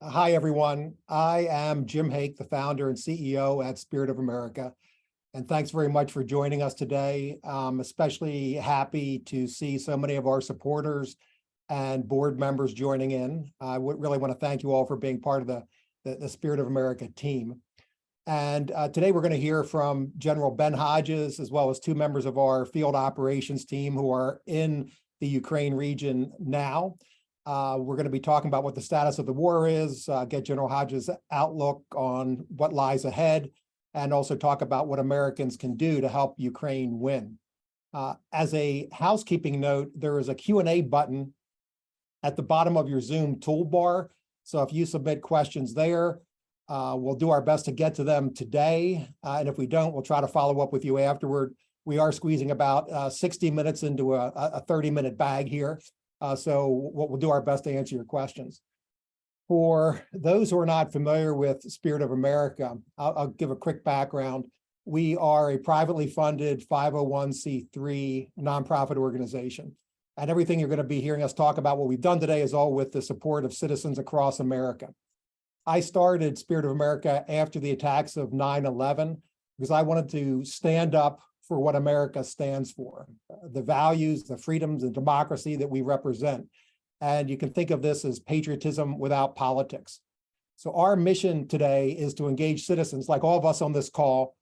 Hi, everyone. I am Jim Hake, the founder and CEO at Spirit of America. And thanks very much for joining us today. I'm especially happy to see so many of our supporters and board members joining in. I would really want to thank you all for being part of the Spirit of America team. And today we're going to hear from General Ben Hodges, as well as two members of our field operations team who are in the Ukraine region now. We're going to be talking about what the status of the war is, get General Hodges' outlook on what lies ahead, and also talk about what Americans can do to help Ukraine win. As a housekeeping note, there is a Q&A button at the bottom of your Zoom toolbar. So if you submit questions there, we'll do our best to get to them today. And if we don't, we'll try to follow up with you afterward. We are squeezing about 60 minutes into a 30-minute bag here. So we'll do our best to answer your questions. For those who are not familiar with Spirit of America, I'll give a quick background. We are a privately funded 501c3 nonprofit organization. And everything you're going to be hearing us talk about, what we've done today, is all with the support of citizens across America. I started Spirit of America after the attacks of 9/11 because I wanted to stand up for what America stands for, the values, the freedoms, and democracy that we represent. And you can think of this as patriotism without politics. So our mission today is to engage citizens, like all of us on this call,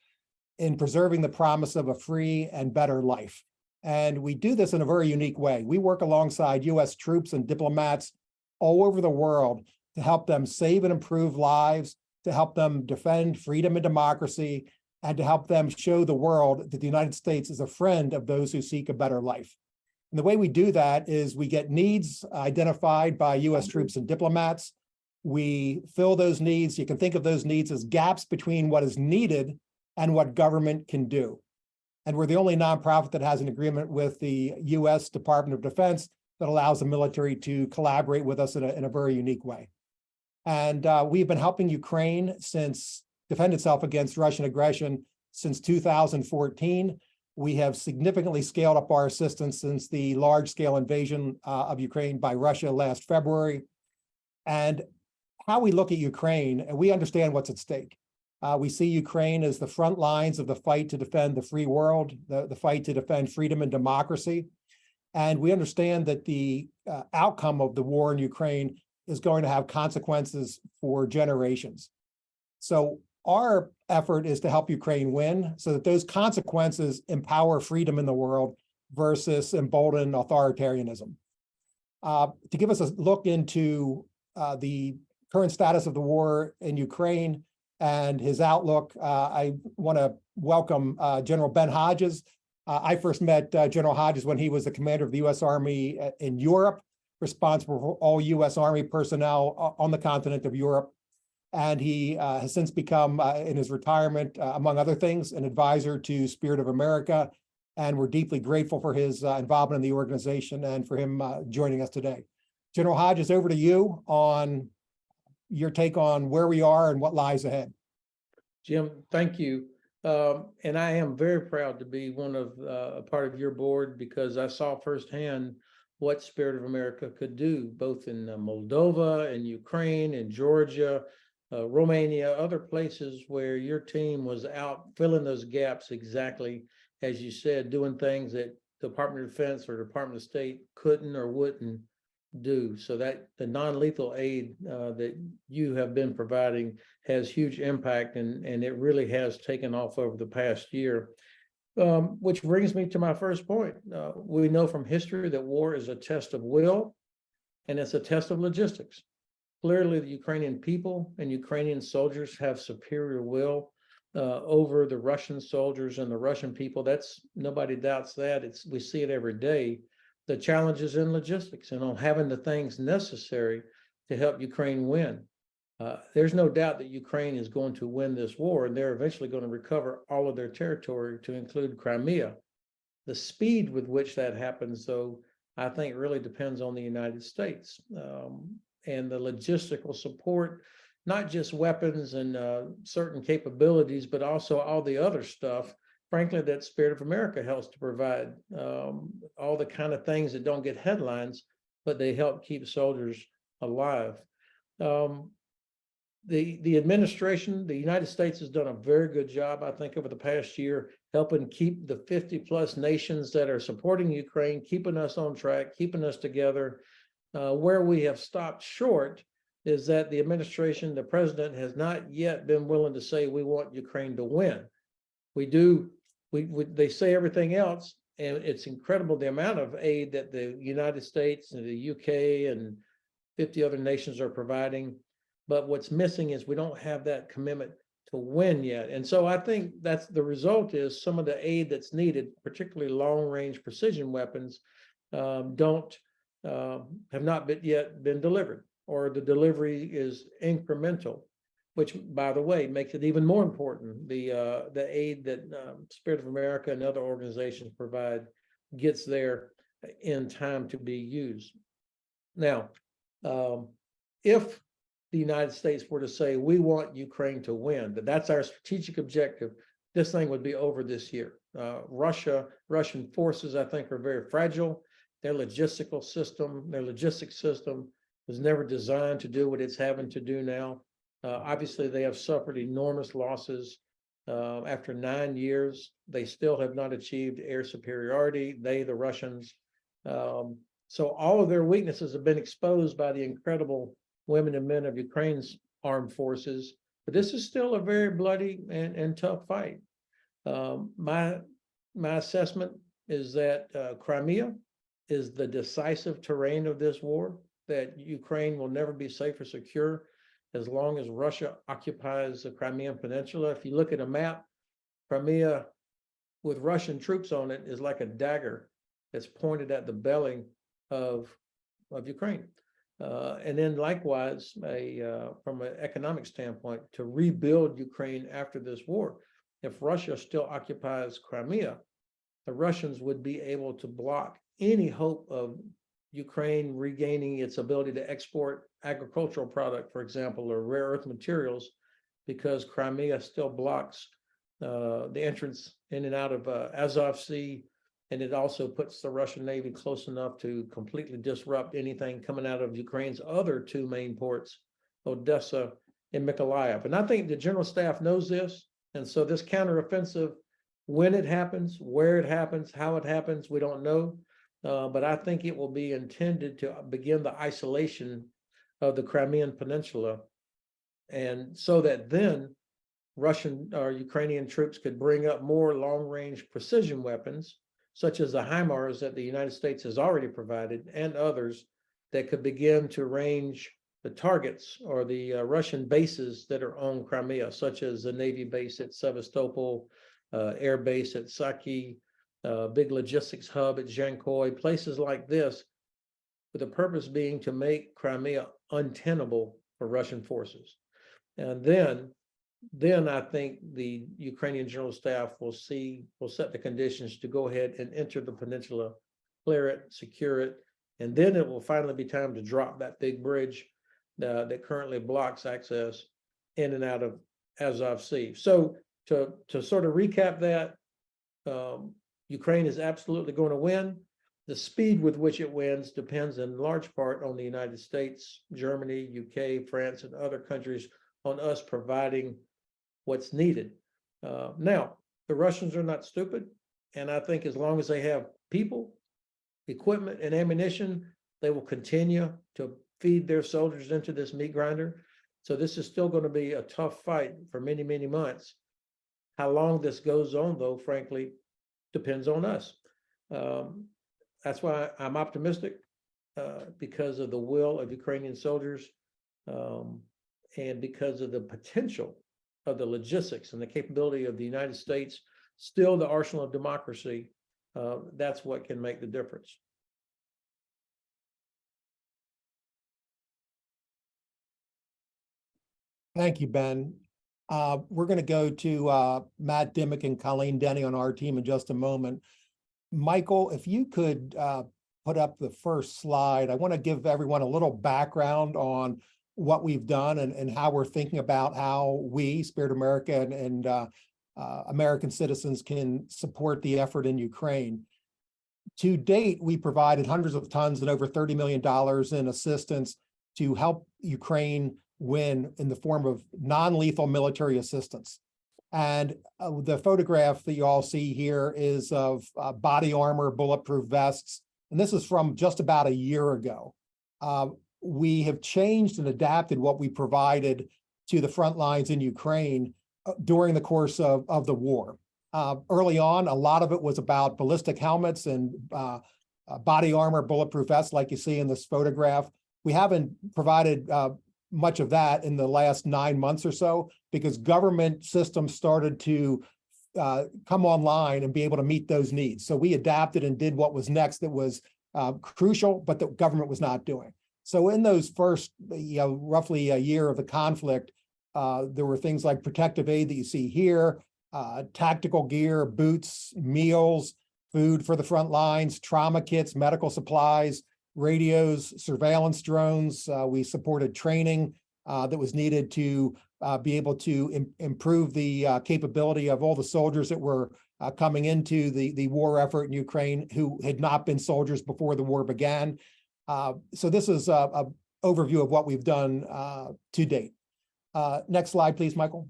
in preserving the promise of a free and better life. And we do this in a very unique way. We work alongside U.S. troops and diplomats all over the world to help them save and improve lives, to help them defend freedom and democracy, and to help them show the world that the United States is a friend of those who seek a better life. And the way we do that is we get needs identified by U.S. troops and diplomats. We fill those needs. You can think of those needs as gaps between what is needed and what government can do. And we're the only nonprofit that has an agreement with the U.S. Department of Defense that allows the military to collaborate with us in a very unique way. And we've been helping Ukraine defend itself against Russian aggression since 2014. We have significantly scaled up our assistance since the large-scale invasion of Ukraine by Russia last February. And how we look at Ukraine, and we understand what's at stake. We see Ukraine as the front lines of the fight to defend the free world, the fight to defend freedom and democracy. And we understand that the outcome of the war in Ukraine is going to have consequences for generations. So our effort is to help Ukraine win so that those consequences empower freedom in the world versus embolden authoritarianism. To give us a look into the current status of the war in Ukraine and his outlook, I want to welcome General Ben Hodges. I first met General Hodges when he was the commander of the U.S. Army in Europe, responsible for all U.S. Army personnel on the continent of Europe. And he has since become, in his retirement, among other things, an advisor to Spirit of America. And we're deeply grateful for his involvement in the organization and for him joining us today. General Hodges, over to you on your take on where we are and what lies ahead. Jim, thank you. And I am very proud to be a part of your board because I saw firsthand what Spirit of America could do, both in Moldova and Ukraine and Georgia, Romania, other places where your team was out filling those gaps exactly as you said, doing things that Department of Defense or Department of State couldn't or wouldn't do. So that the non-lethal aid that you have been providing has huge impact, and it really has taken off over the past year. Which brings me to my first point. We know from history that war is a test of will, and it's a test of logistics. Clearly, the Ukrainian people and Ukrainian soldiers have superior will over the Russian soldiers and the Russian people. Nobody doubts that. We see it every day. The challenge is in logistics and on having the things necessary to help Ukraine win. There's no doubt that Ukraine is going to win this war, and they're eventually going to recover all of their territory, to include Crimea. The speed with which that happens, though, I think really depends on the United States and the logistical support, not just weapons and certain capabilities, but also all the other stuff, frankly, that Spirit of America helps to provide. All the kind of things that don't get headlines, but they help keep soldiers alive. the administration, the United States has done a very good job, I think, over the past year, helping keep the 50+ nations that are supporting Ukraine, keeping us on track, keeping us together. Where we have stopped short is that the administration, the president, has not yet been willing to say we want Ukraine to win. They say everything else, and it's incredible the amount of aid that the United States and the UK and 50 other nations are providing. But what's missing is we don't have that commitment to win yet. And so I think that's the result is some of the aid that's needed, particularly long-range precision weapons, have not yet been delivered, or the delivery is incremental, which, by the way, makes it even more important. The aid that Spirit of America and other organizations provide gets there in time to be used. Now, if the United States were to say, we want Ukraine to win, that's our strategic objective, this thing would be over this year. Russian forces, I think, are very fragile. Their logistics system was never designed to do what it's having to do now. Obviously, they have suffered enormous losses. After 9 years, they still have not achieved air superiority, the Russians. So all of their weaknesses have been exposed by the incredible women and men of Ukraine's armed forces. But this is still a very bloody and tough fight. My assessment is that Crimea is the decisive terrain of this war, that Ukraine will never be safe or secure as long as Russia occupies the Crimean Peninsula. If you look at a map, Crimea with Russian troops on it is like a dagger that's pointed at the belly of Ukraine. And then likewise, from an economic standpoint, to rebuild Ukraine after this war, if Russia still occupies Crimea, the Russians would be able to block any hope of Ukraine regaining its ability to export agricultural product, for example, or rare earth materials, because Crimea still blocks the entrance in and out of Azov Sea, and it also puts the Russian Navy close enough to completely disrupt anything coming out of Ukraine's other two main ports, Odessa and Mykolaiv. And I think the General Staff knows this, and so this counteroffensive, when it happens, where it happens, how it happens, we don't know. But I think it will be intended to begin the isolation of the Crimean Peninsula, and so that then Russian or Ukrainian troops could bring up more long-range precision weapons, such as the HIMARS that the United States has already provided, and others that could begin to range the targets or the Russian bases that are on Crimea, such as the Navy base at Sevastopol, air base at Saki, big logistics hub at Zhankoy, places like this, with the purpose being to make Crimea untenable for Russian forces. And then I think the Ukrainian General Staff will set the conditions to go ahead and enter the peninsula, clear it, secure it, and then it will finally be time to drop that big bridge that currently blocks access in and out of Azov Sea. So to sort of recap that, Ukraine is absolutely going to win. The speed with which it wins depends in large part on the United States, Germany, UK, France, and other countries, on us providing what's needed. Now, the Russians are not stupid, and I think as long as they have people, equipment, and ammunition, they will continue to feed their soldiers into this meat grinder. So this is still going to be a tough fight for many, many months. How long this goes on, though, frankly, depends on us. That's why I'm optimistic, because of the will of Ukrainian soldiers, and because of the potential of the logistics and the capability of the United States, still the arsenal of democracy. That's what can make the difference. Thank you, Ben. We're going to go to Matt Dimmick and Colleen Denny on our team in just a moment. Michael, if you could put up the first slide, I want to give everyone a little background on what we've done and how we're thinking about how we, Spirit America, and American citizens can support the effort in Ukraine. To date, we provided hundreds of tons and over $30 million in assistance to help Ukraine win in the form of non-lethal military assistance. And the photograph that you all see here is of body armor, bulletproof vests. And this is from just about a year ago. We have changed and adapted what we provided to the front lines in Ukraine during the course of the war. Early on, a lot of it was about ballistic helmets and body armor, bulletproof vests, like you see in this photograph. We haven't provided much of that in the last 9 months or so, because government systems started to come online and be able to meet those needs. So we adapted and did what was next that was crucial, but the government was not doing. So in those first, roughly a year of the conflict, there were things like protective aid that you see here, tactical gear, boots, meals, food for the front lines, trauma kits, medical supplies, radios, surveillance drones. We supported training that was needed to be able to improve the capability of all the soldiers that were coming into the war effort in Ukraine who had not been soldiers before the war began. So this is an overview of what we've done to date. Next slide, please, Michael.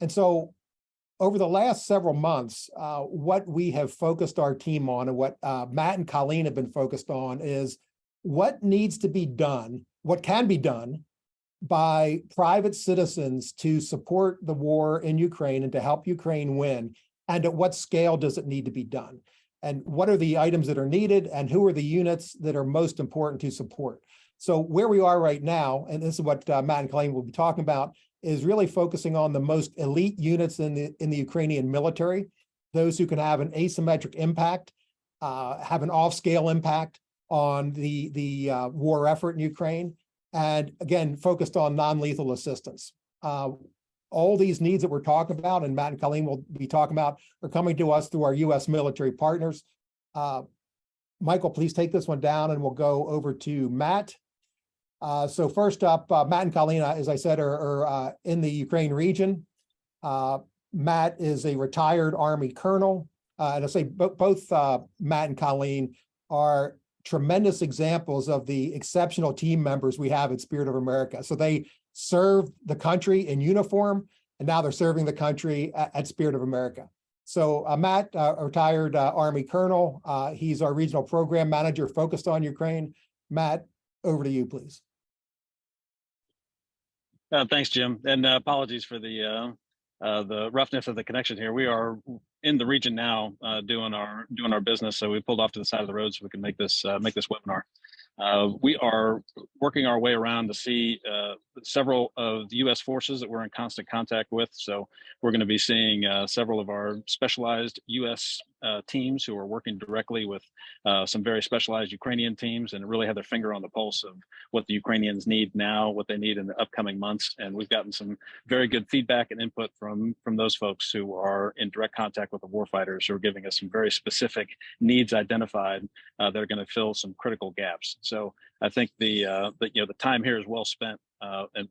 And so over the last several months, what we have focused our team on, and what Matt and Colleen have been focused on, is what needs to be done, what can be done by private citizens to support the war in Ukraine and to help Ukraine win, and at what scale does it need to be done? And what are the items that are needed, and who are the units that are most important to support? So where we are right now, and this is what Matt and Colleen will be talking about, is really focusing on the most elite units in the Ukrainian military, those who can have an asymmetric impact, have an off-scale impact on the war effort in Ukraine, and again, focused on non-lethal assistance. All these needs that we're talking about, and Matt and Colleen will be talking about, are coming to us through our U.S. military partners. Michael, please take this one down, and we'll go over to Matt. So first up, Matt and Colleen, as I said, are in the Ukraine region. Matt is a retired Army colonel. And I say both Matt and Colleen are tremendous examples of the exceptional team members we have at Spirit of America. So they served the country in uniform, and now they're serving the country at Spirit of America. So Matt, a retired Army colonel, he's our regional program manager focused on Ukraine. Matt, over to you, please. Thanks, Jim, and apologies for the roughness of the connection here. We are in the region now, doing our business, so we pulled off to the side of the road so we can make this webinar. We are working our way around to see several of the U.S. forces that we're in constant contact with. So we're going to be seeing several of our specialized U.S. Teams who are working directly with some very specialized Ukrainian teams, and really have their finger on the pulse of what the Ukrainians need now, what they need in the upcoming months. And we've gotten some very good feedback and input from those folks who are in direct contact with the warfighters, who are giving us some very specific needs identified that are going to fill some critical gaps. So I think the time here is well spent, and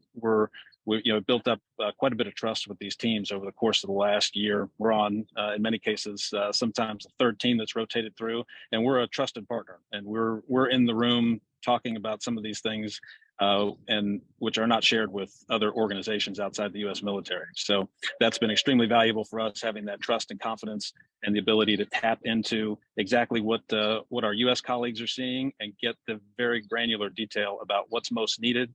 we built up quite a bit of trust with these teams over the course of the last year. We're on, in many cases, sometimes the third team that's rotated through, and we're a trusted partner. And we're in the room talking about some of these things, and which are not shared with other organizations outside the U.S. military. So that's been extremely valuable for us, having that trust and confidence and the ability to tap into exactly what our U.S. colleagues are seeing, and get the very granular detail about what's most needed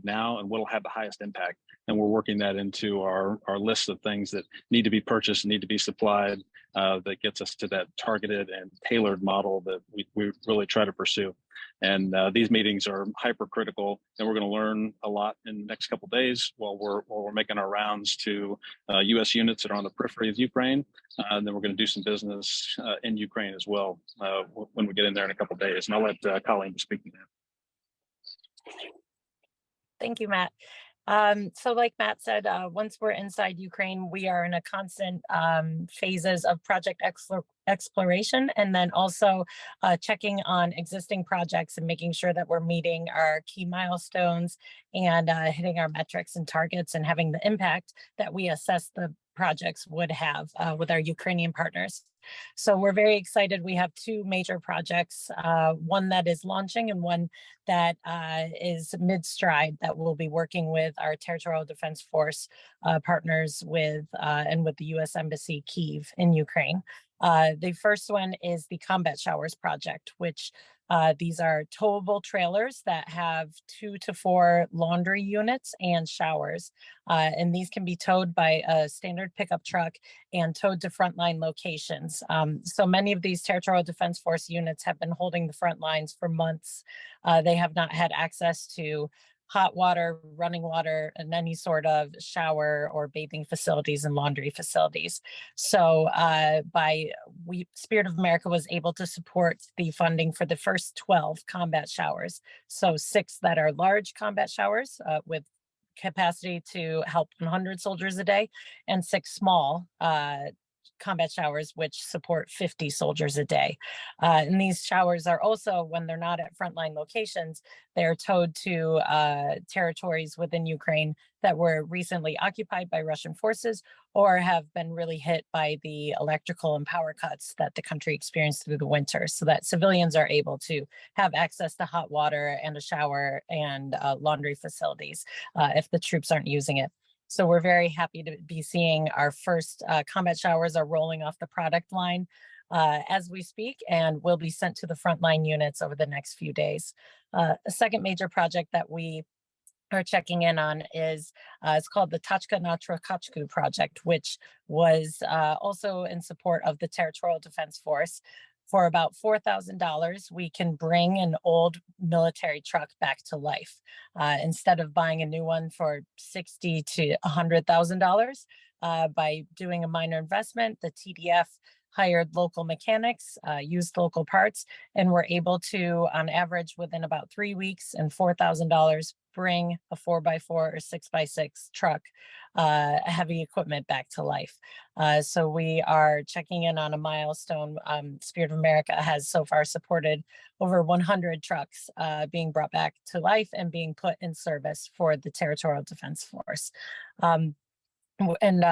now, and what'll have the highest impact. And we're working that into our list of things that need to be purchased, need to be supplied, that gets us to that targeted and tailored model that we really try to pursue. And these meetings are hypercritical, and we're going to learn a lot in the next couple of days while we're making our rounds to U.S. units that are on the periphery of Ukraine. And then we're going to do some business in Ukraine as well when we get in there in a couple of days. And I'll let Colleen speak to that. Thank you, Matt. So like Matt said, once we're inside Ukraine, we are in a constant phases of project exploration, and then also checking on existing projects and making sure that we're meeting our key milestones and hitting our metrics and targets, and having the impact that we assess the projects would have with our Ukrainian partners. So we're very excited. We have two major projects, one that is launching and one that is mid-stride that we'll be working with our Territorial Defense Force partners with and with the U.S. Embassy Kyiv in Ukraine. The first one is the Combat Showers Project, which these are towable trailers that have 2 to 4 laundry units and showers. And these can be towed by a standard pickup truck and towed to frontline locations. So many of these Territorial Defense Force units have been holding the front lines for months. They have not had access to hot water, running water, and any sort of shower or bathing facilities and laundry facilities. So Spirit of America was able to support the funding for the first 12 combat showers. So 6 that are large combat showers with capacity to help 100 soldiers a day, and 6 small combat showers which support 50 soldiers a day. And these showers are also, when they're not at frontline locations, they're towed to territories within Ukraine that were recently occupied by Russian forces or have been really hit by the electrical and power cuts that the country experienced through the winter, so that civilians are able to have access to hot water and a shower and laundry facilities if the troops aren't using it. So we're very happy to be seeing our first combat showers are rolling off the product line as we speak, and will be sent to the frontline units over the next few days. A second major project that we are checking in on is it's called the Tachka na Trokachku project, which was also in support of the Territorial Defense Force. For about $4,000, we can bring an old military truck back to life. Instead of buying a new one for $60,000 to $100,000, by doing a minor investment, the TDF hired local mechanics, used local parts, and were able to, on average, within about 3 weeks and $4,000, bring a 4x4 or 6x6 truck, heavy equipment back to life. So we are checking in on a milestone. Spirit of America has so far supported over 100 trucks being brought back to life and being put in service for the Territorial Defense Force. And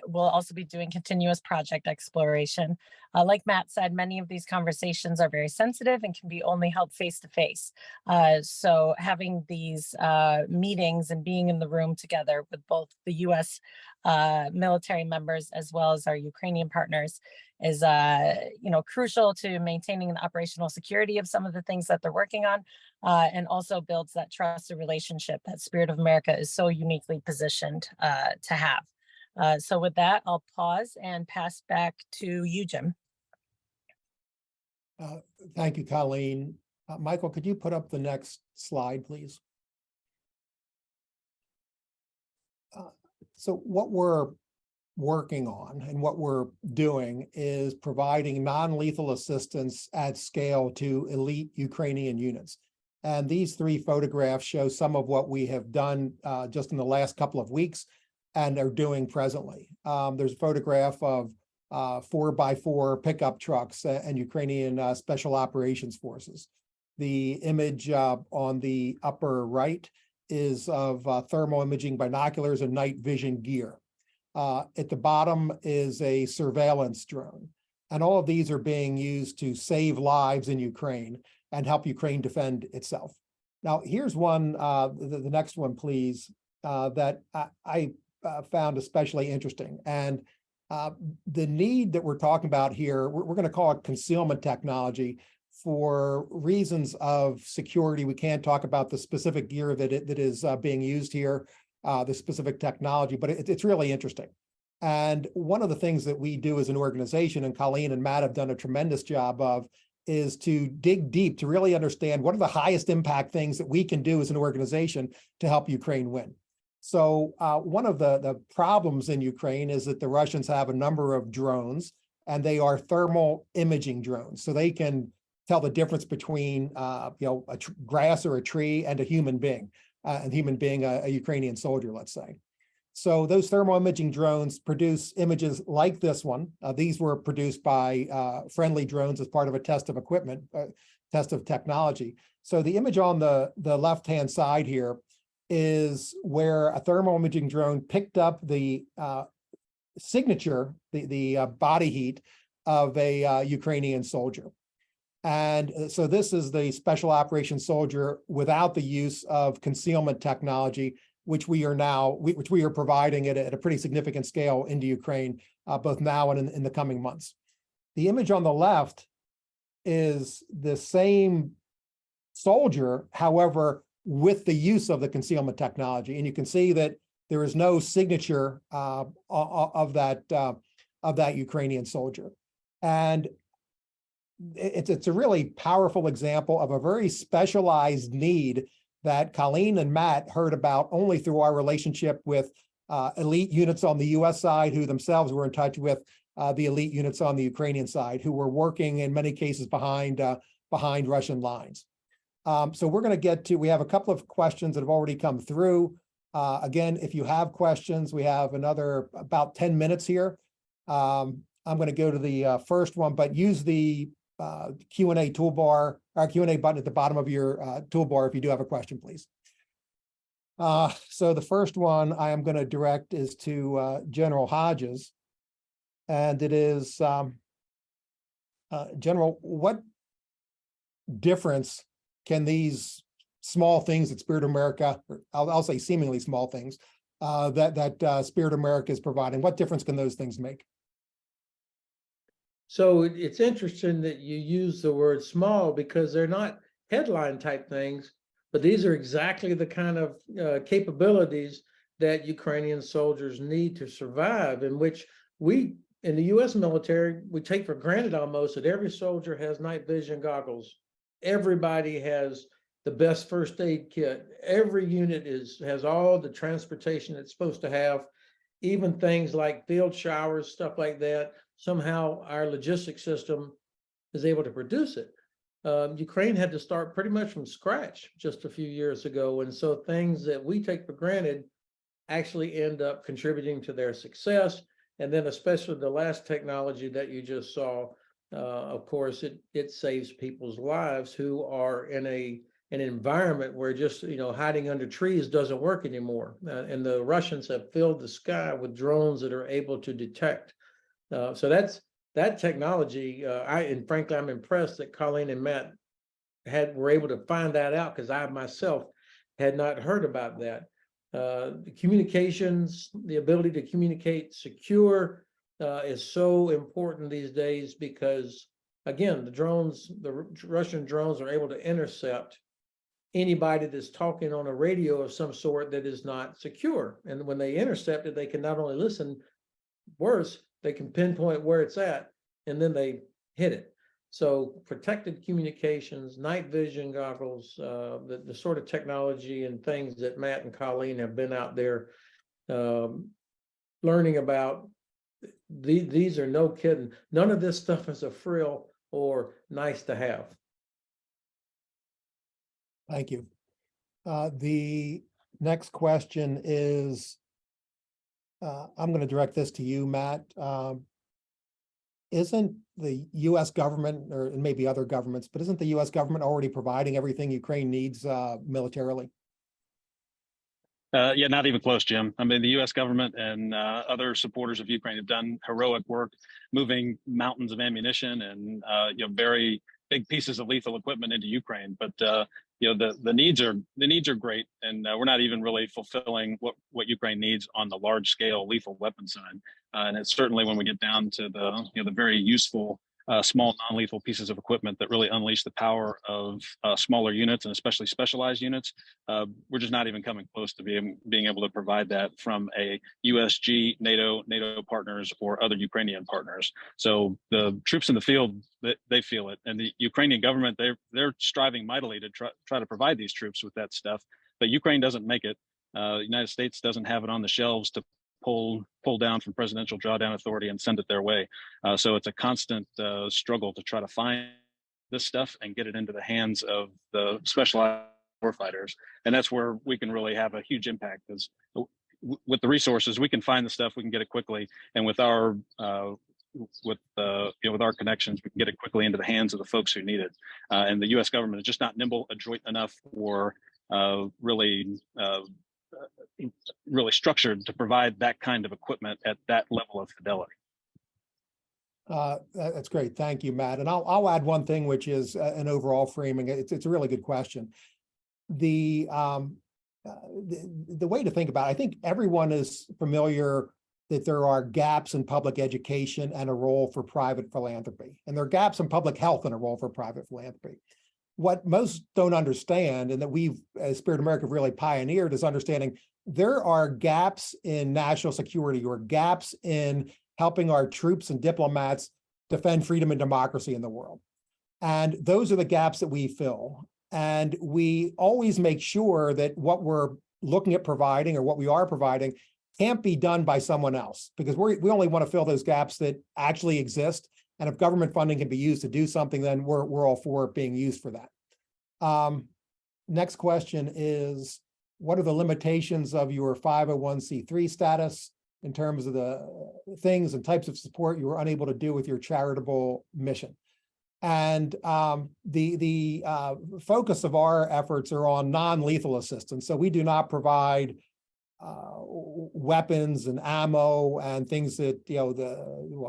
we'll also be doing continuous project exploration. Like Matt said, many of these conversations are very sensitive and can be only held face to face. So having these meetings and being in the room together with both the U.S. Military members as well as our Ukrainian partners is crucial to maintaining the operational security of some of the things that they're working on, and also builds that trusted relationship that Spirit of America is so uniquely positioned to have. So with that, I'll pause and pass back to you, Jim. Thank you, Colleen. Michael, could you put up the next slide, please? So what we're working on and what we're doing is providing non-lethal assistance at scale to elite Ukrainian units. And these 3 photographs show some of what we have done just in the last couple of weeks and are doing presently. There's a photograph of 4x4 pickup trucks and Ukrainian Special Operations Forces. The image on the upper right is of thermal imaging binoculars and night vision gear. At the bottom is a surveillance drone. And all of these are being used to save lives in Ukraine and help Ukraine defend itself. Now, here's one, the next one, please, that I found especially interesting. And the need that we're talking about here, we're going to call it concealment technology for reasons of security. We can't talk about the specific gear that is being used here, the specific technology, but it's really interesting. And one of the things that we do as an organization, and Colleen and Matt have done a tremendous job of, is to dig deep to really understand what are the highest impact things that we can do as an organization to help Ukraine win. So one of the problems in Ukraine is that the Russians have a number of drones, and they are thermal imaging drones. So they can tell the difference between grass or a tree and a human being, a Ukrainian soldier, let's say. So those thermal imaging drones produce images like this one. These were produced by friendly drones as part of a test of equipment, test of technology. So the image on the left-hand side here is where a thermal imaging drone picked up the signature, the body heat of a Ukrainian soldier. And so this is the special operations soldier without the use of concealment technology, which we are providing at a pretty significant scale into Ukraine, both now and in the coming months. The image on the left is the same soldier, however, with the use of the concealment technology. And you can see that there is no signature of that Ukrainian soldier. And it's a really powerful example of a very specialized need that Colleen and Matt heard about only through our relationship with elite units on the US side, who themselves were in touch with the elite units on the Ukrainian side, who were working in many cases behind Russian lines. So we're going to get to, we have a couple of questions that have already come through. Again, if you have questions, we have another about 10 minutes here. I'm going to go to the first one, but use the Q&A toolbar, or Q&A button at the bottom of your toolbar if you do have a question, please. So the first one I am going to direct is to General Hodges. And it is, General, what difference can these small things that Spirit of America, or I'll say seemingly small things, that Spirit of America is providing, what difference can those things make? So it's interesting that you use the word small, because they're not headline type things, but these are exactly the kind of capabilities that Ukrainian soldiers need to survive, in which we, in the US military, we take for granted almost that every soldier has night vision goggles. Everybody has the best first aid kit. Every unit has all the transportation it's supposed to have, even things like field showers, stuff like that. Somehow our logistics system is able to produce it. Ukraine had to start pretty much from scratch just a few years ago. And so things that we take for granted actually end up contributing to their success. And then especially the last technology that you just saw, of course, it saves people's lives who are in an environment where just, hiding under trees doesn't work anymore. And the Russians have filled the sky with drones that are able to detect. So that technology, and frankly, I'm impressed that Colleen and Matt were able to find that out, because I myself had not heard about that. The communications, the ability to communicate secure is so important these days, because again, the Russian drones are able to intercept anybody that's talking on a radio of some sort that is not secure. And when they intercept it, they can not only listen, worse, they can pinpoint where it's at, and then they hit it. So protected communications, night vision goggles, the sort of technology and things that Matt and Colleen have been out there learning about, these are no kidding. None of this stuff is a frill or nice to have. Thank you. The next question is, I'm going to direct this to you, Matt. Isn't the U.S. government, or maybe other governments, but isn't the U.S. government already providing everything Ukraine needs militarily? Yeah, not even close, Jim. I mean, the U.S. government and other supporters of Ukraine have done heroic work, moving mountains of ammunition and very big pieces of lethal equipment into Ukraine. But the needs are great, and we're not even really fulfilling what Ukraine needs on the large scale lethal weapon side. And it's certainly when we get down to the very useful small non-lethal pieces of equipment that really unleash the power of smaller units, and especially specialized units. We're just not even coming close to being able to provide that from a USG, NATO partners, or other Ukrainian partners. So the troops in the field, they feel it, and the Ukrainian government, they're striving mightily to try to provide these troops with that stuff, but Ukraine doesn't make it. The United States doesn't have it on the shelves to pull down from presidential drawdown authority and send it their way. So it's a constant struggle to try to find this stuff and get it into the hands of the specialized warfighters. And that's where we can really have a huge impact, because with the resources, we can find the stuff, we can get it quickly. And with our with our connections, we can get it quickly into the hands of the folks who need it. And the U.S. government is just not nimble, adroit enough, or really structured to provide that kind of equipment at that level of fidelity. That's great. Thank you, Matt. And I'll add one thing, which is an overall framing. It's a really good question. The way to think about it, I think everyone is familiar that there are gaps in public education and a role for private philanthropy, and there are gaps in public health and a role for private philanthropy. What most don't understand, and that we've, as Spirit America, really pioneered, is understanding there are gaps in national security or gaps in helping our troops and diplomats defend freedom and democracy in the world. And those are the gaps that we fill. And we always make sure that what we're looking at providing or what we are providing can't be done by someone else, because we only want to fill those gaps that actually exist. And if government funding can be used to do something, then we're all for it being used for that. Next question is, what are the limitations of your 501c3 status in terms of the things and types of support you were unable to do with your charitable mission? And the focus of our efforts are on non-lethal assistance. So we do not provide weapons and ammo and things that,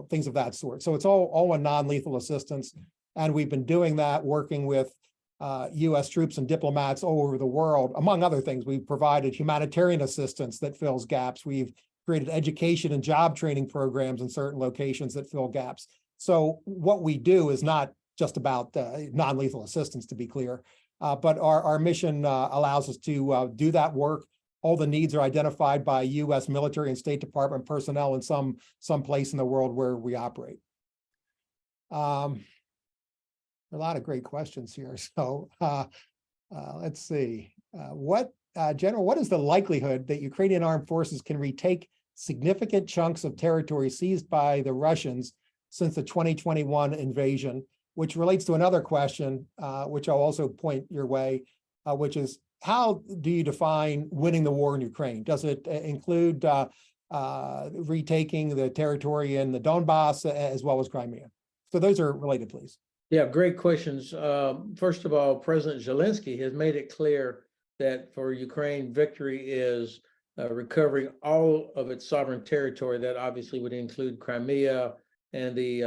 things of that sort. So it's all on non-lethal assistance. And we've been doing that, working with U.S. troops and diplomats all over the world. Among other things, we've provided humanitarian assistance that fills gaps. We've created education and job training programs in certain locations that fill gaps. So what we do is not just about non-lethal assistance, to be clear, but our mission allows us to do that work. All the needs are identified by U.S. military and State Department personnel in some place in the world where we operate. A lot of great questions here. So let's see. General, what is the likelihood that Ukrainian armed forces can retake significant chunks of territory seized by the Russians since the 2021 invasion, which relates to another question, which I'll also point your way, which is, how do you define winning the war in Ukraine? Does it include retaking the territory in the Donbass as well as Crimea? So those are related, please. Yeah, great questions. First of all, President Zelensky has made it clear that for Ukraine, victory is recovering all of its sovereign territory. That obviously would include Crimea and the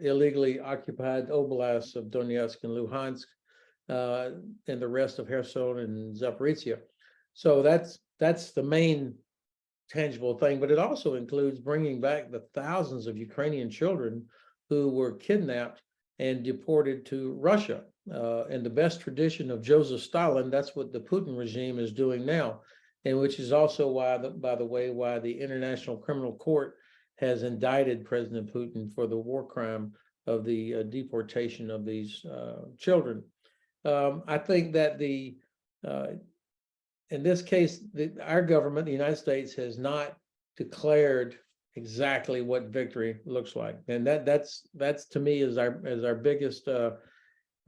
illegally occupied oblasts of Donetsk and Luhansk, and the rest of Kherson and Zaporizhia. So that's the main tangible thing, but it also includes bringing back the thousands of Ukrainian children who were kidnapped and deported to Russia. In the best tradition of Joseph Stalin, that's what the Putin regime is doing now, and which is also why, by the way, why the International Criminal Court has indicted President Putin for the war crime of the deportation of these children. I think that in this case, our government, the United States, has not declared exactly what victory looks like, and that's to me is our biggest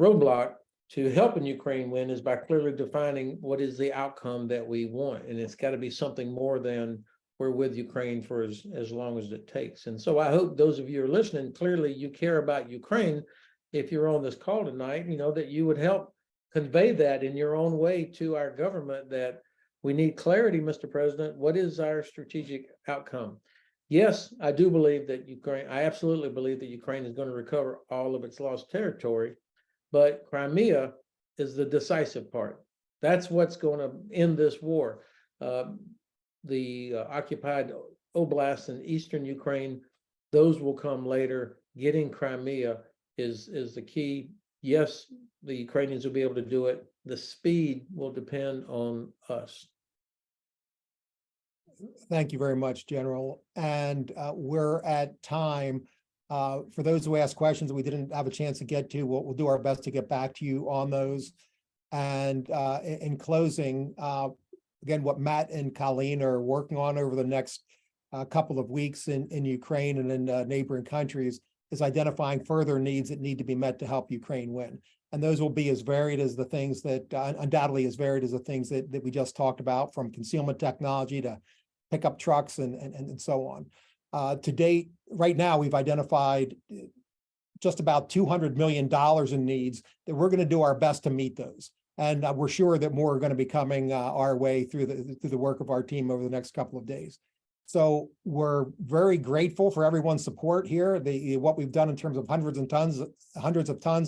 roadblock to helping Ukraine win, is by clearly defining what is the outcome that we want, and it's got to be something more than we're with Ukraine for as long as it takes. And so I hope those of you who are listening, clearly you care about Ukraine. If you're on this call tonight, that you would help convey that in your own way to our government, that we need clarity, Mr. President. What is our strategic outcome? Yes, I do believe that I absolutely believe that Ukraine is going to recover all of its lost territory, but Crimea is the decisive part. That's what's going to end this war. The occupied oblasts in eastern Ukraine, those will come later. Getting Crimea is the key. Yes, the Ukrainians will be able to do it. The speed will depend on us. Thank you very much, General. And we're at time. For those who asked questions that we didn't have a chance to get to, we'll do our best to get back to you on those. And in closing, again, what Matt and Colleen are working on over the next couple of weeks in Ukraine and in neighboring countries is identifying further needs that need to be met to help Ukraine win. And those will be as varied as the things that, undoubtedly as varied as the things that we just talked about, from concealment technology to pickup trucks and so on. To date, right now, we've identified just about $200 million in needs that we're going to do our best to meet those. And we're sure that more are going to be coming our way through the work of our team over the next couple of days. So we're very grateful for everyone's support here. What we've done in terms of hundreds of tons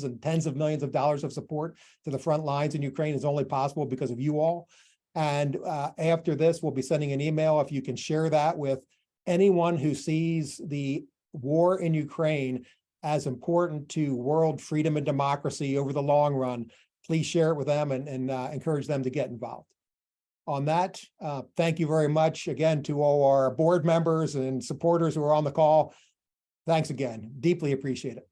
and tens of millions of dollars of support to the front lines in Ukraine is only possible because of you all. And after this, we'll be sending an email. If you can share that with anyone who sees the war in Ukraine as important to world freedom and democracy over the long run, please share it with them and encourage them to get involved. On that, thank you very much again to all our board members and supporters who are on the call. Thanks again. Deeply appreciate it.